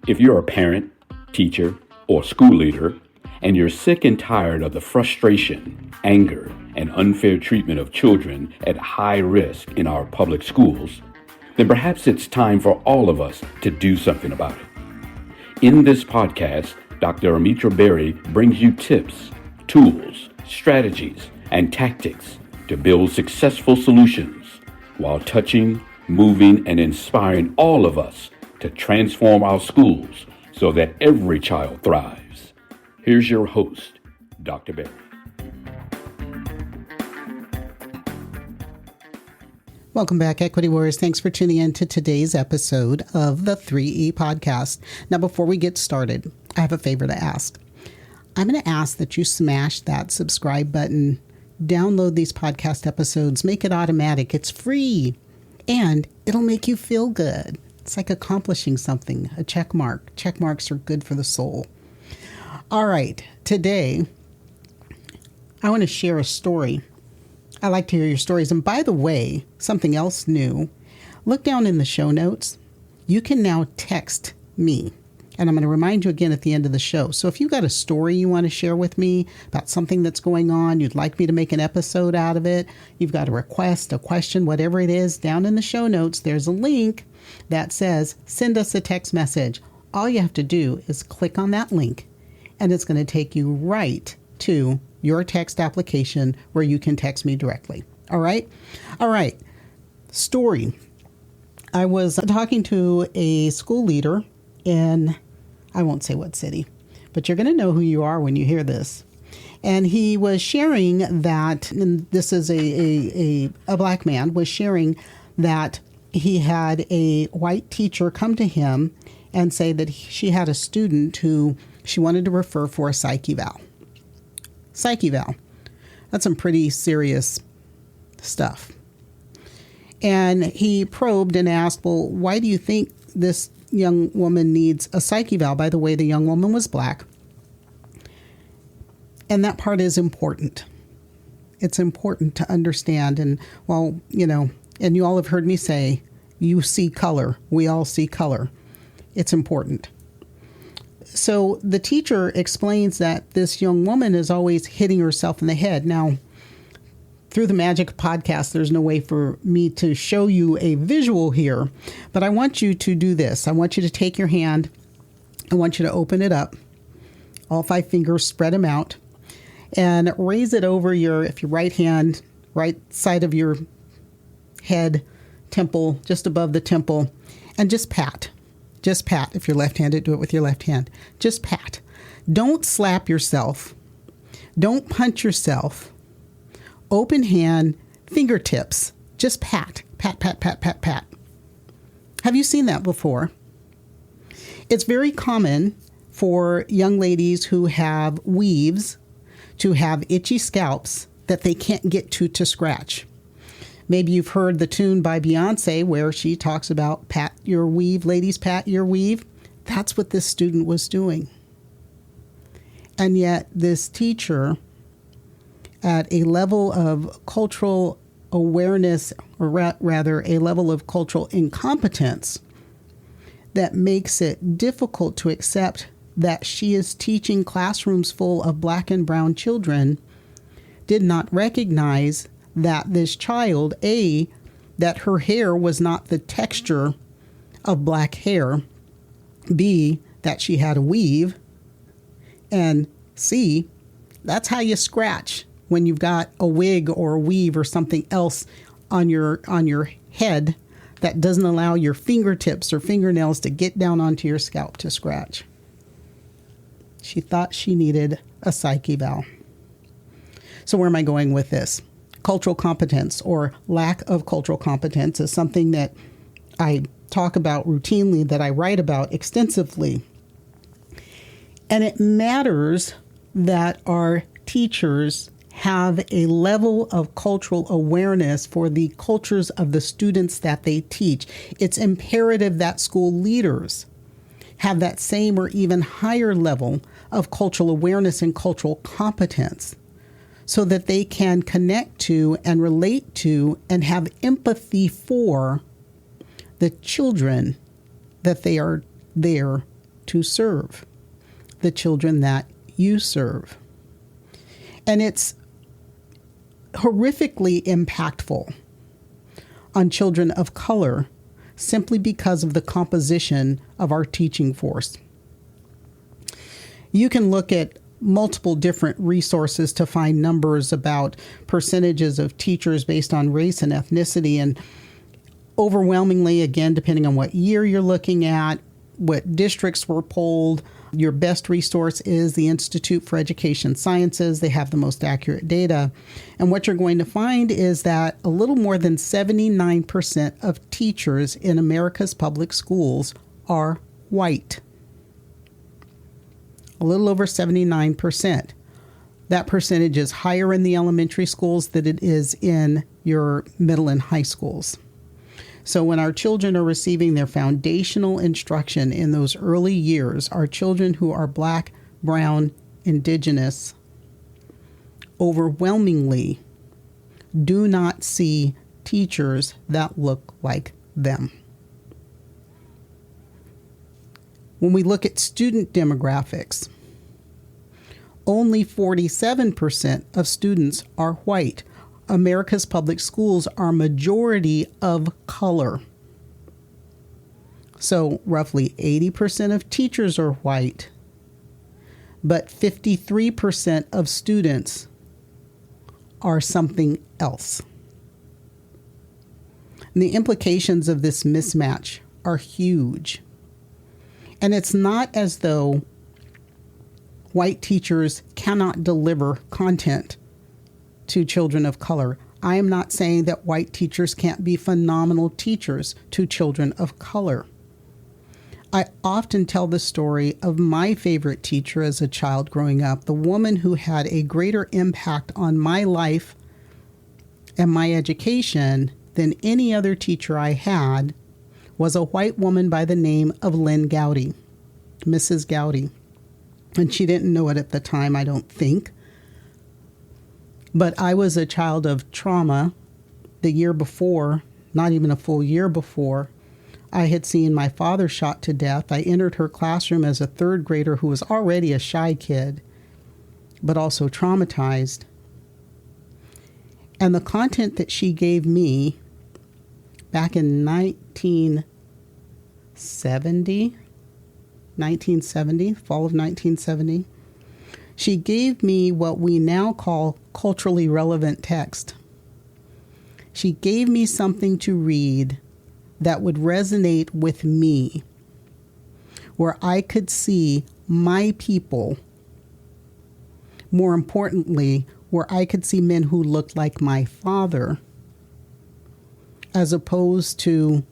If you're a parent, teacher, or school leader, and you're sick and tired of the frustration, anger, and unfair treatment of children at high risk in our public schools, then perhaps it's time for all of us to do something about it. In this podcast, Dr. Amitra Berry brings you tips, tools, strategies, and tactics to build successful solutions while touching, moving, and inspiring all of us to transform our schools so that every child thrives. Here's your host, Dr. Berry. Welcome back, Equity Warriors. Thanks for tuning in to today's episode of the 3E Podcast. Now, before we get started, I have a favor to ask. I'm going to ask that you smash that subscribe button, download these podcast episodes, make it automatic. It's free, and it'll make you feel good. It's like accomplishing something, a check mark. Check marks are good for the soul. All right, today, I want to share a story. I like to hear your stories. And by the way, something else new, look down in the show notes. You can now text me. And I'm going to remind you again at the end of the show. So if you've got a story you want to share with me about something that's going on, you'd like me to make an episode out of it, you've got a request, a question, whatever it is, down in the show notes, there's a link that says, send us a text message. All you have to do is click on that link, and it's going to take you right to your text application where you can text me directly. All right? All right. Story. I was talking to a school leader in, I won't say what city, but you're going to know who you are when you hear this. And he was sharing that, and this is a black man, was sharing that he had a white teacher come to him and say that she had a student who she wanted to refer for a psych eval. Psych eval. That's some pretty serious stuff. And he probed and asked, well, why do you think this young woman needs a psych eval? By the way, the young woman was black. And that part is important. It's important to understand. And, well, you know, and you all have heard me say, you see color. We all see color. It's important. So the teacher explains that this young woman is always hitting herself in the head. Now, through the magic of podcast, there's no way for me to show you a visual here, but I want you to do this. I want you to take your hand. I want you to open it up. All 5 fingers, spread them out, and raise it over your right hand, right side of your head, temple, just above the temple, and just pat. Just pat. If you're left-handed, do it with your left hand. Just pat. Don't slap yourself. Don't punch yourself. Open hand, fingertips. Just pat. Pat, pat, pat, pat, pat. Have you seen that before? It's very common for young ladies who have weaves to have itchy scalps that they can't get to scratch. Maybe you've heard the tune by Beyonce where she talks about pat your weave, ladies, pat your weave. That's what this student was doing. And yet this teacher, at a level of cultural awareness, or rather a level of cultural incompetence, that makes it difficult to accept that she is teaching classrooms full of black and brown children, did not recognize that this child, A, that her hair was not the texture of black hair, B, that she had a weave, and C, that's how you scratch when you've got a wig or a weave or something else on your head that doesn't allow your fingertips or fingernails to get down onto your scalp to scratch. She thought she needed a psych eval. So where am I going with this? Cultural competence or lack of cultural competence is something that I talk about routinely, that I write about extensively. And it matters that our teachers have a level of cultural awareness for the cultures of the students that they teach. It's imperative that school leaders have that same or even higher level of cultural awareness and cultural competence so that they can connect to and relate to and have empathy for the children that they are there to serve the children that you serve. And it's horrifically impactful on children of color simply because of the composition of our teaching force. You can look at multiple different resources to find numbers about percentages of teachers based on race and ethnicity. And overwhelmingly, again, depending on what year you're looking at, what districts were polled, your best resource is the Institute for Education Sciences. They have the most accurate data. And what you're going to find is that a little more than 79% of teachers in America's public schools are white. A little over 79%. That percentage is higher in the elementary schools than it is in your middle and high schools. So when our children are receiving their foundational instruction in those early years, our children who are Black, brown, indigenous, overwhelmingly do not see teachers that look like them. When we look at student demographics, only 47% of students are white. America's public schools are majority of color. So roughly 80% of teachers are white, but 53% of students are something else. And the implications of this mismatch are huge. And it's not as though white teachers cannot deliver content to children of color. I am not saying that white teachers can't be phenomenal teachers to children of color. I often tell the story of my favorite teacher as a child growing up. The woman who had a greater impact on my life and my education than any other teacher I had was a white woman by the name of Lynn Gowdy, Mrs. Gowdy. And she didn't know it at the time, I don't think. But I was a child of trauma. The year before, not even a full year before, I had seen my father shot to death. I entered her classroom as a third grader who was already a shy kid, but also traumatized. And the content that she gave me back in 1970, fall of 1970, she gave me what we now call culturally relevant text. She gave me something to read that would resonate with me, where I could see my people. More importantly, where I could see men who looked like my father, as opposed to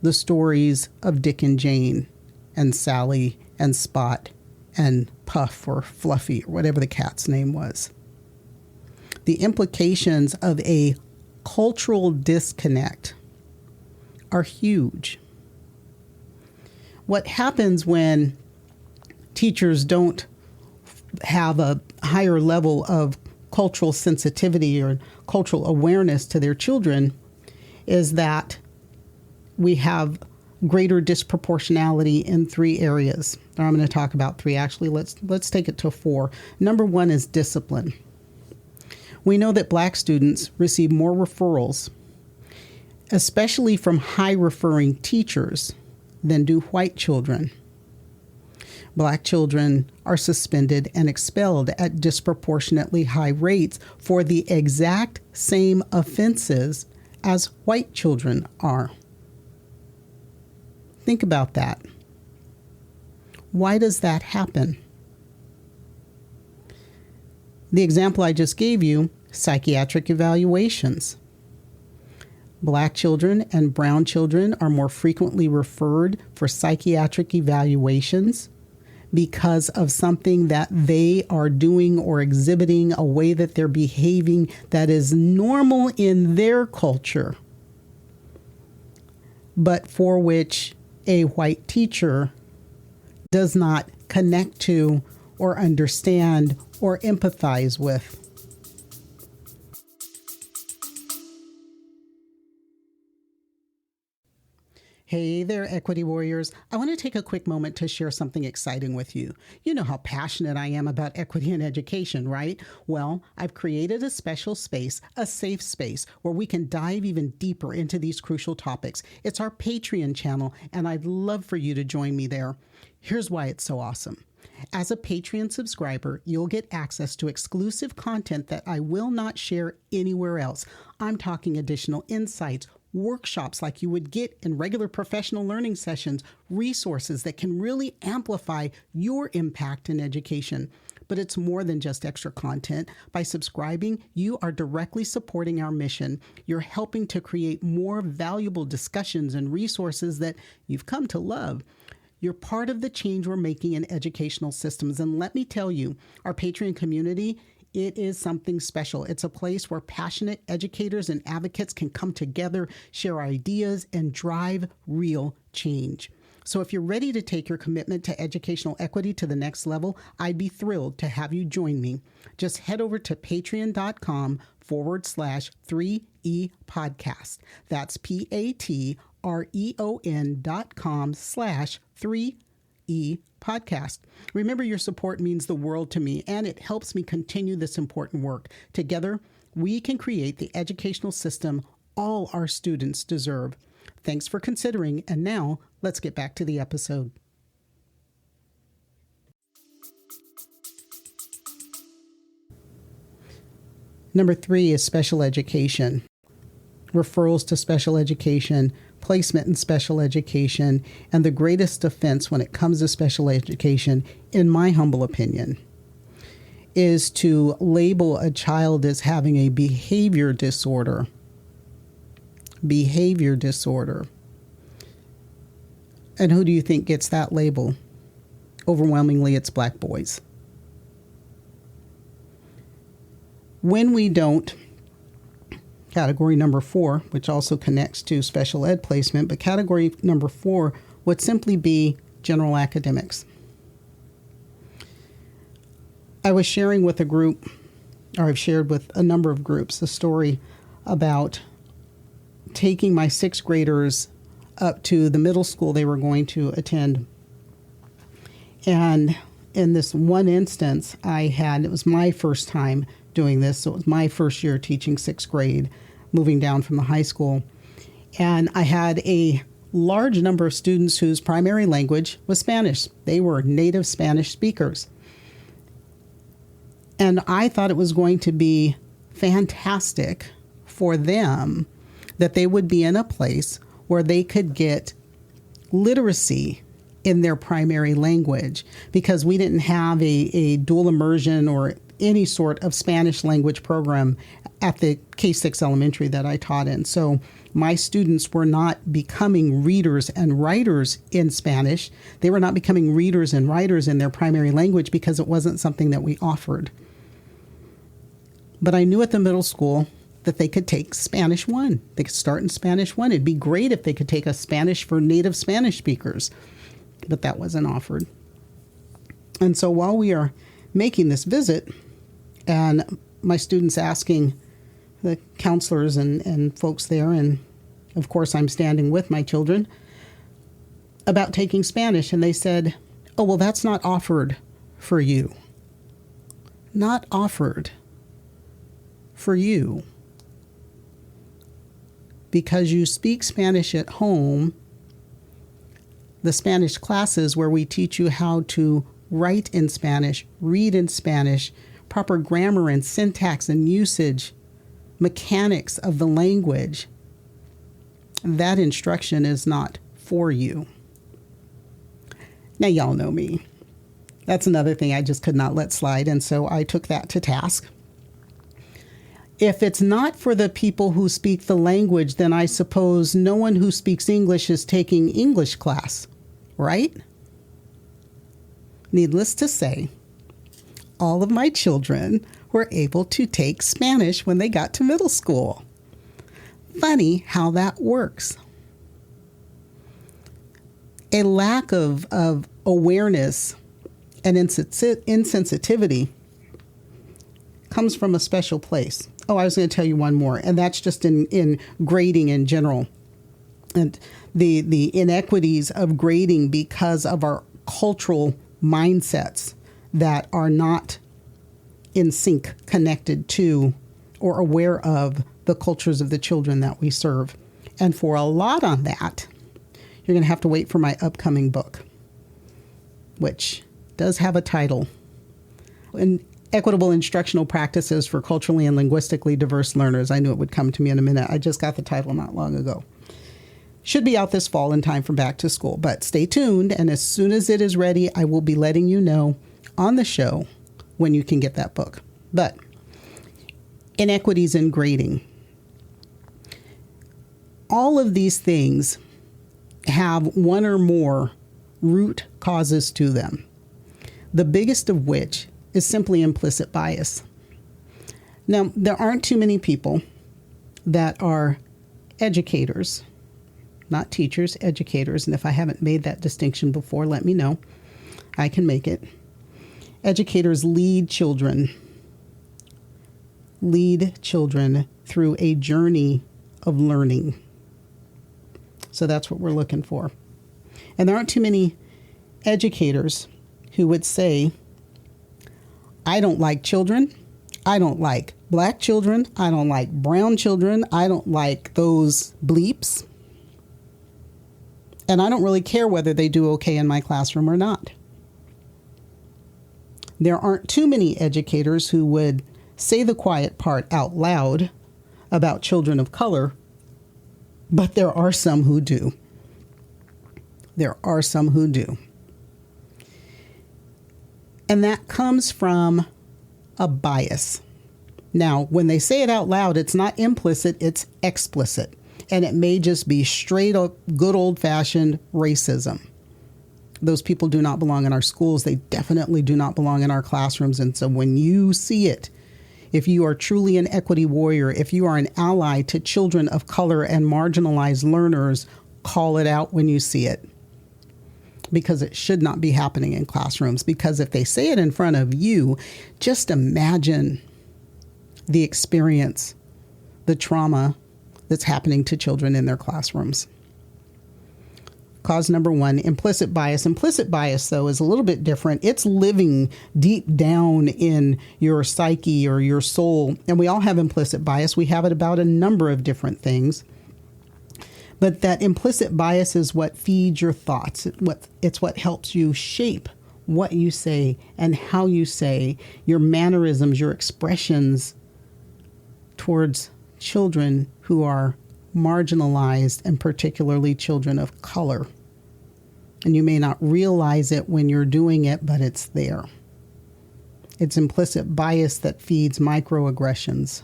the stories of Dick and Jane and Sally and Spot and Puff or Fluffy or whatever the cat's name was. The implications of a cultural disconnect are huge. What happens when teachers don't have a higher level of cultural sensitivity or cultural awareness to their children is that we have greater disproportionality in 3 areas. I'm going to talk about 3 actually. Let's take it to 4. Number 1 is discipline. We know that Black students receive more referrals, especially from high-referring teachers, than do white children. Black children are suspended and expelled at disproportionately high rates for the exact same offenses as white children are. Think about that. Why does that happen? The example I just gave you, psychiatric evaluations. Black children and brown children are more frequently referred for psychiatric evaluations because of something that they are doing or exhibiting, a way that they're behaving that is normal in their culture, but for which a white teacher does not connect to or understand or empathize with. Hey there, Equity Warriors. I want to take a quick moment to share something exciting with you. You know how passionate I am about equity in education, right? Well, I've created a special space, a safe space, where we can dive even deeper into these crucial topics. It's our Patreon channel, and I'd love for you to join me there. Here's why it's so awesome. As a Patreon subscriber, you'll get access to exclusive content that I will not share anywhere else. I'm talking additional insights, workshops like you would get in regular professional learning sessions, resources that can really amplify your impact in education. But it's more than just extra content. By subscribing, you are directly supporting our mission. You're helping to create more valuable discussions and resources that you've come to love. You're part of the change we're making in educational systems. And let me tell you, our Patreon community, it is something special. It's a place where passionate educators and advocates can come together, share ideas, and drive real change. So if you're ready to take your commitment to educational equity to the next level, I'd be thrilled to have you join me. Just head over to patreon.com/3E podcast. That's patreon.com/3E podcast. Remember, your support means the world to me, and it helps me continue this important work. Together, we can create the educational system all our students deserve. Thanks for considering, and now let's get back to the episode. Number 3 is special education. Referrals to special education, placement in special education, and the greatest offense when it comes to special education, in my humble opinion, is to label a child as having a behavior disorder. Behavior disorder. And who do you think gets that label? Overwhelmingly, it's black boys. When we don't, category number 4, which also connects to special ed placement, but category number 4 would simply be general academics. I was sharing with a group, or I've shared with a number of groups, a story about taking my 6th graders up to the middle school they were going to attend. And in this one instance, it was my first time doing this, so it was my first year teaching 6th grade, moving down from the high school. And I had a large number of students whose primary language was Spanish. They were native Spanish speakers. And I thought it was going to be fantastic for them that they would be in a place where they could get literacy in their primary language, because we didn't have a dual immersion or any sort of Spanish language program at the K-6 elementary that I taught in. So my students were not becoming readers and writers in Spanish. They were not becoming readers and writers in their primary language because it wasn't something that we offered. But I knew at the middle school that they could take Spanish 1. They could start in Spanish 1. It'd be great if they could take a Spanish for native Spanish speakers, but that wasn't offered. And so while we are making this visit, and my students asking the counselors and folks there, and of course I'm standing with my children, about taking Spanish, and they said, "Oh, well, that's not offered for you." Not offered for you. Because you speak Spanish at home, the Spanish classes where we teach you how to write in Spanish, read in Spanish, proper grammar and syntax and usage, mechanics of the language, that instruction is not for you. Now, y'all know me. That's another thing I just could not let slide, and so I took that to task. If it's not for the people who speak the language, then I suppose no one who speaks English is taking English class, right? Needless to say, all of my children were able to take Spanish when they got to middle school. Funny how that works. A lack of awareness and insensitivity comes from a special place. Oh, I was going to tell you one more, and that's just in grading in general. And the inequities of grading because of our cultural mindsets that are not in sync, connected to, or aware of the cultures of the children that we serve. And for a lot on that, you're going to have to wait for my upcoming book, which does have a title. Equitable Instructional Practices for Culturally and Linguistically Diverse Learners. I knew it would come to me in a minute. I just got the title not long ago. Should be out this fall in time for back to school, but stay tuned. And as soon as it is ready, I will be letting you know on the show when you can get that book. But inequities in grading. All of these things have one or more root causes to them. The biggest of which is simply implicit bias. Now, there aren't too many people that are educators, not teachers, educators. And if I haven't made that distinction before, let me know. I can make it. Educators lead children through a journey of learning. So that's what we're looking for. And there aren't too many educators who would say, I don't like children. I don't like black children. I don't like brown children. I don't like those bleeps. And I don't really care whether they do okay in my classroom or not. There aren't too many educators who would say the quiet part out loud about children of color, but there are some who do. There are some who do. And that comes from a bias. Now, when they say it out loud, it's not implicit, it's explicit. And it may just be straight up good old-fashioned racism. Those people do not belong in our schools. They definitely do not belong in our classrooms. And so when you see it, if you are truly an equity warrior, if you are an ally to children of color and marginalized learners, call it out when you see it. Because it should not be happening in classrooms. Because if they say it in front of you, just imagine the experience, the trauma that's happening to children in their classrooms. Cause number one, implicit bias. Implicit bias, though, is a little bit different. It's living deep down in your psyche or your soul. And we all have implicit bias. We have it about a number of different things. But that implicit bias is what feeds your thoughts. It's what helps you shape what you say and how you say, your mannerisms, your expressions towards children who are marginalized, and particularly children of color. And you may not realize it when you're doing it, but it's there. It's implicit bias that feeds microaggressions.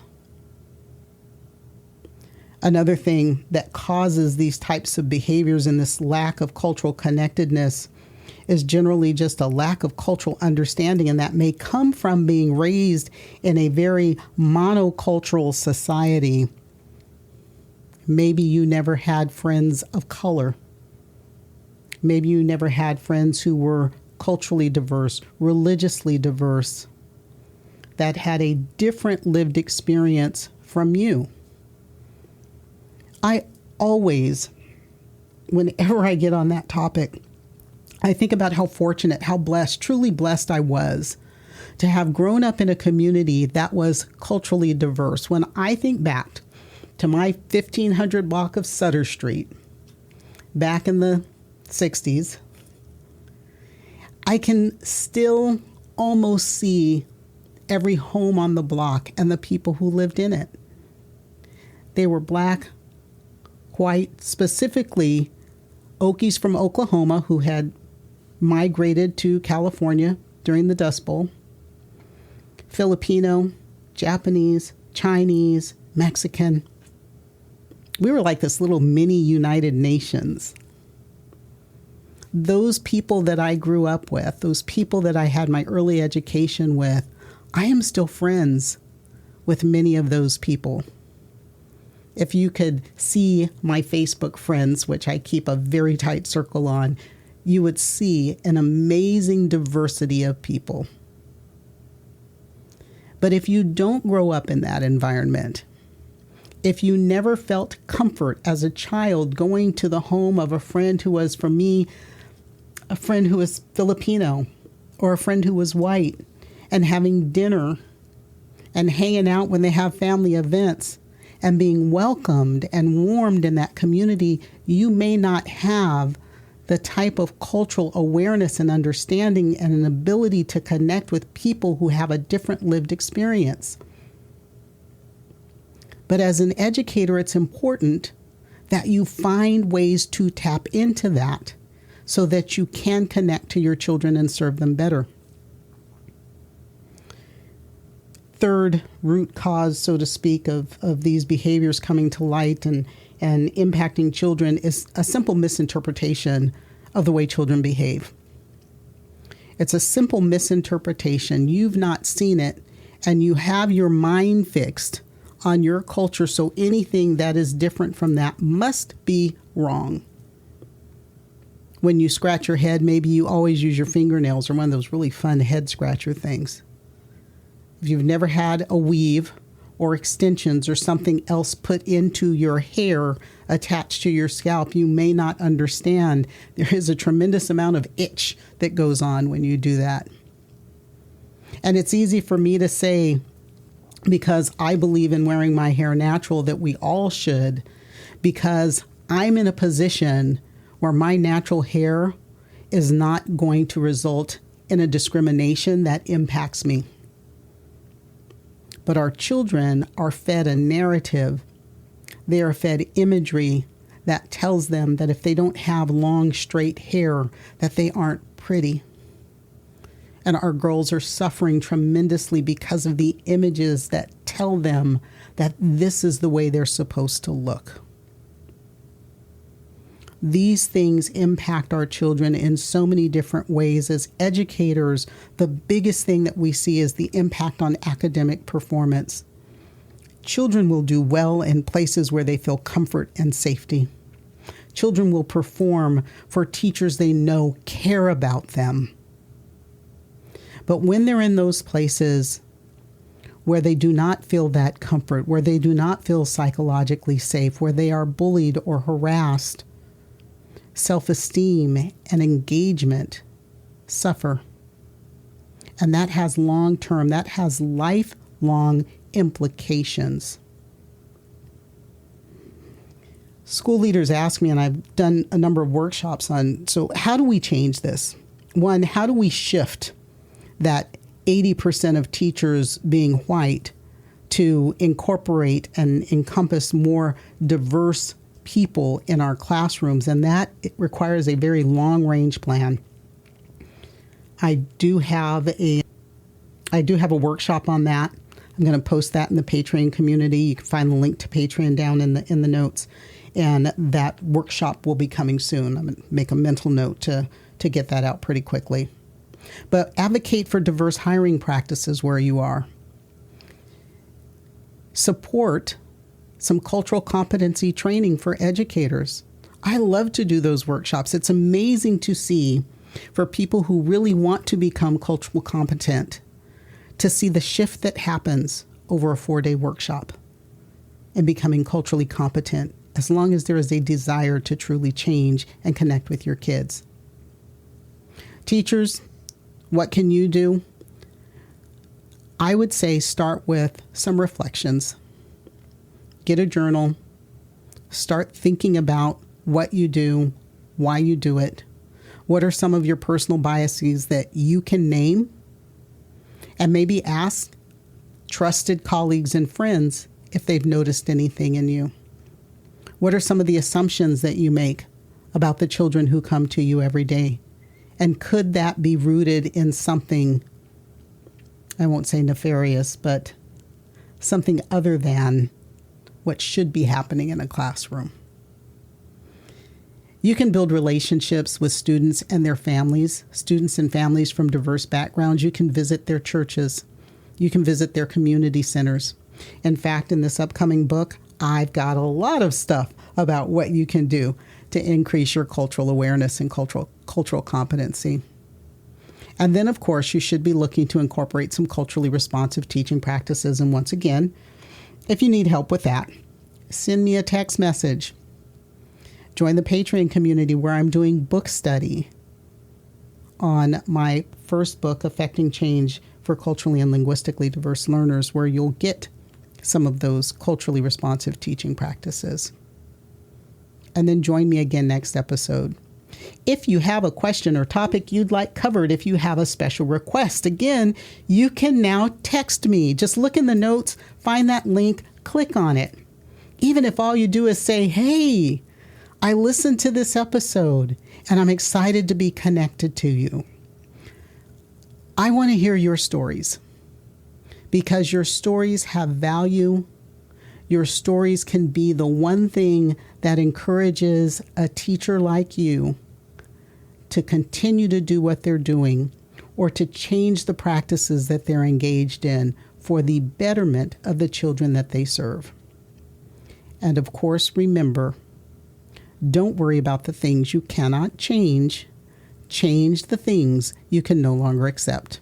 Another thing that causes these types of behaviors and this lack of cultural connectedness is generally just a lack of cultural understanding, and that may come from being raised in a very monocultural society. Maybe you never had friends of color. Maybe you never had friends who were culturally diverse, religiously diverse, that had a different lived experience from you. I always, whenever I get on that topic, I think about how fortunate, how blessed, truly blessed I was to have grown up in a community that was culturally diverse. When I think back to my 1500 block of Sutter Street back in the 60s, I can still almost see every home on the block and the people who lived in it. They were black, white, specifically Okies from Oklahoma who had migrated to California during the Dust Bowl, Filipino, Japanese, Chinese, Mexican. We were like this little mini United Nations. Those people that I grew up with, those people that I had my early education with, I am still friends with many of those people. If you could see my Facebook friends, which I keep a very tight circle on, you would see an amazing diversity of people. But if you don't grow up in that environment, If you never felt comfort as a child going to the home of a friend who was, for me, a friend who was Filipino or a friend who was white, and having dinner and hanging out when they have family events and being welcomed and warmed in that community, you may not have the type of cultural awareness and understanding and an ability to connect with people who have a different lived experience. But as an educator, it's important that you find ways to tap into that so that you can connect to your children and serve them better. Third root cause, so to speak, of these behaviors coming to light and impacting children is a simple misinterpretation of the way children behave. It's a simple misinterpretation. You've not seen it, and you have your mind fixed on your culture, so anything that is different from that must be wrong. When you scratch your head, maybe you always use your fingernails or one of those really fun head scratcher things. If you've never had a weave or extensions or something else put into your hair attached to your scalp, you may not understand. There is a tremendous amount of itch that goes on when you do that. And it's easy for me to say, because I believe in wearing my hair natural, that we all should, because I'm in a position where my natural hair is not going to result in a discrimination that impacts me. But our children are fed a narrative. They are fed imagery that tells them that if they don't have long, straight hair, that they aren't pretty. And our girls are suffering tremendously because of the images that tell them that this is the way they're supposed to look. These things impact our children in so many different ways. As educators, the biggest thing that we see is the impact on academic performance. Children will do well in places where they feel comfort and safety. Children will perform for teachers they know care about them. But when they're in those places where they do not feel that comfort, where they do not feel psychologically safe, where they are bullied or harassed, self-esteem and engagement suffer. And that has long-term, that has lifelong implications. School leaders ask me, and I've done a number of workshops on, so how do we change this? One, how do we shift that 80% of teachers being white to incorporate and encompass more diverse people in our classrooms? And that it requires a very long-range plan. I do have a workshop on that. I'm going to post that in the Patreon community. You can find the link to Patreon down in the notes. And that workshop will be coming soon. I'm going to make a mental note to get that out pretty quickly. But advocate for diverse hiring practices where you are. Support some cultural competency training for educators. I love to do those workshops. It's amazing to see, for people who really want to become cultural competent, to see the shift that happens over a 4-day workshop and becoming culturally competent, as long as there is a desire to truly change and connect with your kids. Teachers, what can you do? I would say start with some reflections. Get a journal. Start thinking about what you do, why you do it. What are some of your personal biases that you can name? And maybe ask trusted colleagues and friends if they've noticed anything in you. What are some of the assumptions that you make about the children who come to you every day? And could that be rooted in something, I won't say nefarious, but something other than what should be happening in a classroom? You can build relationships with students and their families, students and families from diverse backgrounds. You can visit their churches. You can visit their community centers. In fact, in this upcoming book, I've got a lot of stuff about what you can do to increase your cultural awareness and cultural competency. And then, of course, you should be looking to incorporate some culturally responsive teaching practices. And once again, if you need help with that, send me a text message. Join the Patreon community where I'm doing book study on my first book, Affecting Change for Culturally and Linguistically Diverse Learners, where you'll get some of those culturally responsive teaching practices. And then join me again next episode. If you have a question or topic you'd like covered, if you have a special request, again, you can now text me. Just look in the notes, find that link, click on it. Even if all you do is say, hey, I listened to this episode and I'm excited to be connected to you. I want to hear your stories because your stories have value. Your stories can be the one thing that encourages a teacher like you to continue to do what they're doing or to change the practices that they're engaged in for the betterment of the children that they serve. And of course, remember, don't worry about the things you cannot change. Change the things you can no longer accept.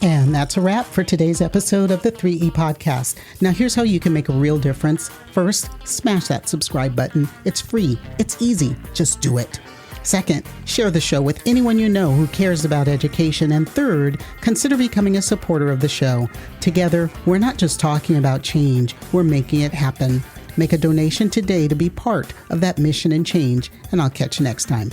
And that's a wrap for today's episode of the 3E Podcast. Now, here's how you can make a real difference. First, smash that subscribe button. It's free. It's easy. Just do it. Second, share the show with anyone you know who cares about education. And third, consider becoming a supporter of the show. Together, we're not just talking about change, we're making it happen. Make a donation today to be part of that mission and change, and I'll catch you next time.